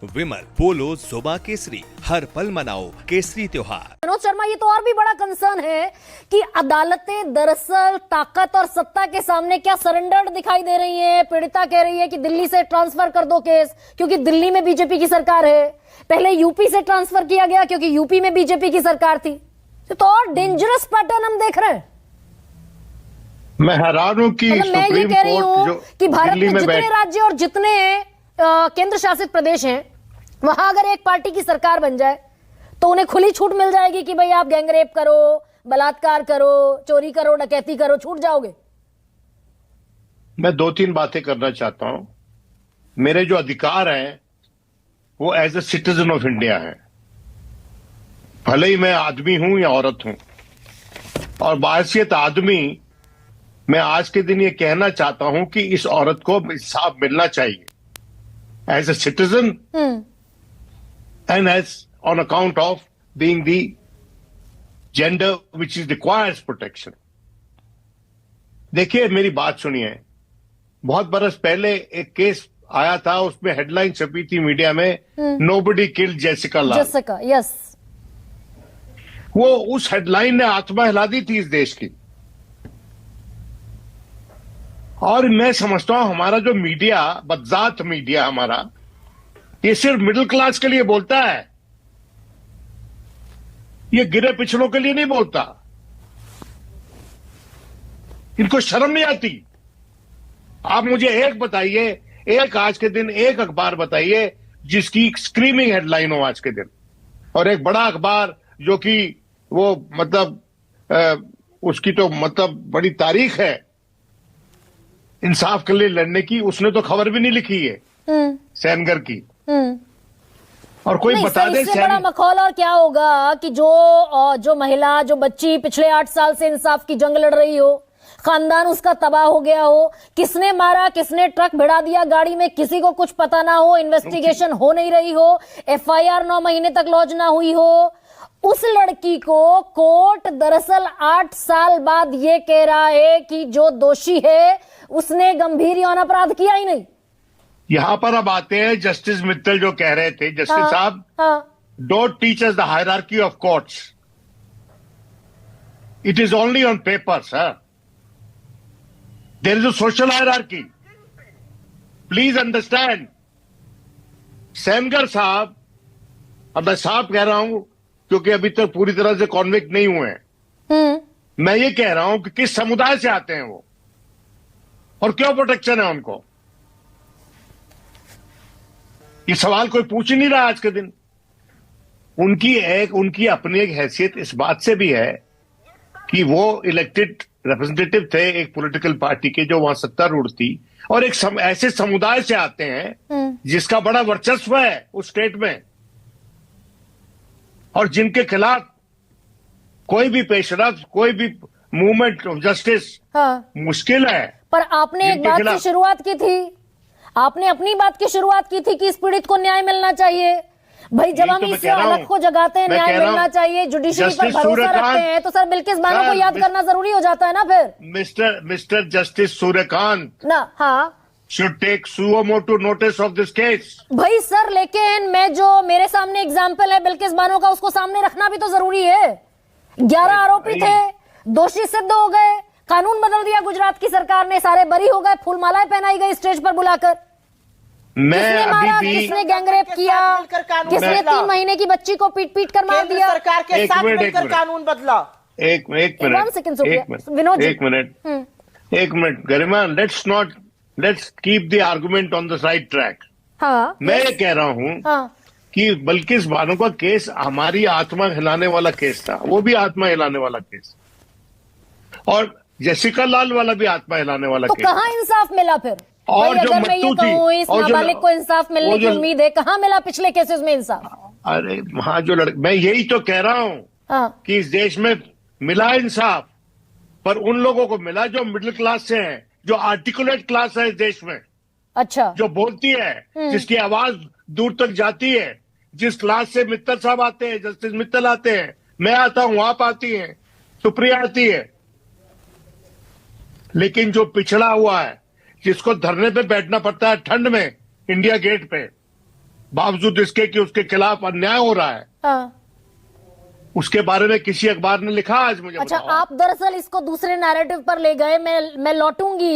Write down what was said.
विमल पोलो जोबा केसरी, हर पल मनाओ केसरी त्योहार। मनोज शर्मा, ये तो और भी बड़ा कंसर्न है कि अदालतें दरअसल ताकत और सत्ता के सामने क्या सरेंडर्ड दिखाई दे रही हैं। पीड़िता कह रही है कि दिल्ली से ट्रांसफर कर दो केस, क्योंकि दिल्ली में बीजेपी की सरकार है। पहले यूपी से ट्रांसफर किया गया क्योंकि यूपी में बीजेपी की सरकार थी। तो और डेंजरस पैटर्न हम देख रहे हैं। मैं हैरान हूं कि मैं ये कह रही हूं कि भारत में जितने राज्य और जितने केंद्र शासित प्रदेश हैं, वहां अगर एक पार्टी की सरकार बन जाए तो उन्हें खुली छूट मिल जाएगी कि भाई आप गैंगरेप करो, बलात्कार करो, चोरी करो, डकैती करो, छूट जाओगे। मैं दो तीन बातें करना चाहता हूं। मेरे जो अधिकार हैं वो as a citizen of India है, भले ही मैं आदमी हूं या औरत हूं। और बाहसियत आदमी मैं आज के दिन ये कहना चाहता हूं कि इस औरत को इंसाफ मिलना चाहिए as a citizen and as on account of being the gender which is requires protection. देखिए, मेरी बात सुनिए। बहुत बरस पहले एक केस आया था, उसमें हेडलाइन छपी थी मीडिया में, nobody killed Jessica Lal. Jessica, yes. वो उस हेडलाइन ने आत्मा हिला दी थी इस देश की। और मैं समझता हूं हमारा जो मीडिया, बदजात मीडिया हमारा, ये सिर्फ मिडिल क्लास के लिए बोलता है, ये गिरे पिछड़ों के लिए नहीं बोलता। इनको शर्म नहीं आती। आप मुझे एक बताइए, एक आज के दिन एक अखबार बताइए जिसकी स्क्रीमिंग हेडलाइन हो आज के दिन, और एक बड़ा अखबार जो कि वो मतलब उसकी तो मतलब बड़ी तारीख है इंसाफ के लिए लड़ने की, उसने तो खबर भी नहीं लिखी है सेनगर की। और कोई बता दे इससे बड़ा मखौल और क्या होगा कि जो महिला, जो बच्ची पिछले 8 साल से इंसाफ की जंग लड़ रही हो, खानदान उसका तबाह हो गया हो, किसने मारा, किसने ट्रक भिड़ा दिया गाड़ी में, किसी को कुछ पता ना हो, इन्वेस्टिगेशन हो नहीं रही हो, एफआईआर 9 महीने तक लॉन्च ना हुई हो, उस लड़की को कोर्ट दरअसल 8 साल बाद ये कह रहा है कि जो दोषी है उसने गंभीर यौन अपराध किया ही नहीं। यहां पर अब आते हैं जस्टिस मित्तल जो कह रहे थे, जस्टिस साहब, don't teach us the hierarchy of courts, it is only on paper sir, there is a social hierarchy, please understand. Sengar साहब, अब मैं साहब कह रहा हूं क्योंकि अभी तक पूरी तरह से कॉन्विक्ट नहीं हुए हैं। मैं ये कह रहा हूं कि किस समुदाय से आते हैं वो और क्यों प्रोटेक्शन है उनको, ये सवाल कोई पूछ ही नहीं रहा आज के दिन। उनकी अपनी एक हैसियत इस बात से भी है कि वो इलेक्टेड रिप्रेजेंटेटिव थे एक पॉलिटिकल पार्टी के जो वहां सत्तारूढ़ थी, और एक ऐसे समुदाय से आते हैं जिसका बड़ा वर्चस्व है उस स्टेट में, और जिनके खिलाफ कोई भी पेशरफ, कोई भी मूवमेंट ऑफ जस्टिस मुश्किल है। पर आपने एक बात की शुरुआत की थी, आपने अपनी बात की शुरुआत की थी कि इस पीड़ित को न्याय मिलना चाहिए। भाई जब हम इस हालत को जगाते हैं, न्याय मिलना चाहिए, जुडिशरी पर भरोसा रखते हैं, तो सर बिल्किस बानो को याद करना जरूरी हो जाता है ना फिर। मिस्टर जस्टिस सूर्यकांत ना, हाँ, should take suo motu notice of this case। भाई सर, लेकिन मेरे सामने एग्जाम्पल है बिल्किस बानो का, उसको सामने रखना भी तो जरूरी है। 11 आरोपी थे, दोषी सिद्ध हो गए, कानून बदल दिया गुजरात की सरकार ने, सारे बरी हो गए, फूलमालाएं पहनाई गई स्टेज पर बुलाकर। किसने मारा, किसने गैंगरेप किया, किसने 3 महीने की बच्ची को पीट पीट कर मार दिया। सरकार के साथ मिलकर कानून बदला। एक minute Garima, let's keep the argument on the right track. हाँ, मैं ये कह रहा हूं कि बिल्किस बानो का केस हमारी आत्मा हिलाने वाला केस था, वो भी आत्मा हिलाने वाला केस, और जेसिका लाल वाला भी आत्मा हिलाने वाला केस। तो कहाँ इंसाफ मिला फिर? और जो मैं ये कहूं, इस नाबालिग को इंसाफ मिलने की उम्मीद है, कहाँ मिला पिछले केसेस में इंसाफ? अरे वहां जो मैं यही तो कह रहा हूं कि इस देश में मिला इंसाफ, पर उन लोगों को मिला जो मिडिल क्लास से हैं, जो आर्टिकुलेट क्लास है इस देश में। अच्छा, जो बोलती है, जिसकी आवाज दूर तक जाती है, जिस क्लास से मित्तल साहब आते हैं, जस्टिस मित्तल आते हैं, मैं आता हूं, आप आती हैं, सुप्रिया आती है। लेकिन जो पिछड़ा हुआ है, जिसको धरने पे बैठना पड़ता है ठंड में इंडिया गेट पे, बावजूद इसके कि उसके खिलाफ अन्याय हो रहा है, हाँ। उसके बारे में किसी अखबार ने लिखा? आज मुझे अच्छा, बताओ। आप दरअसल इसको दूसरे नैरेटिव पर ले गए। मैं लौटूंगी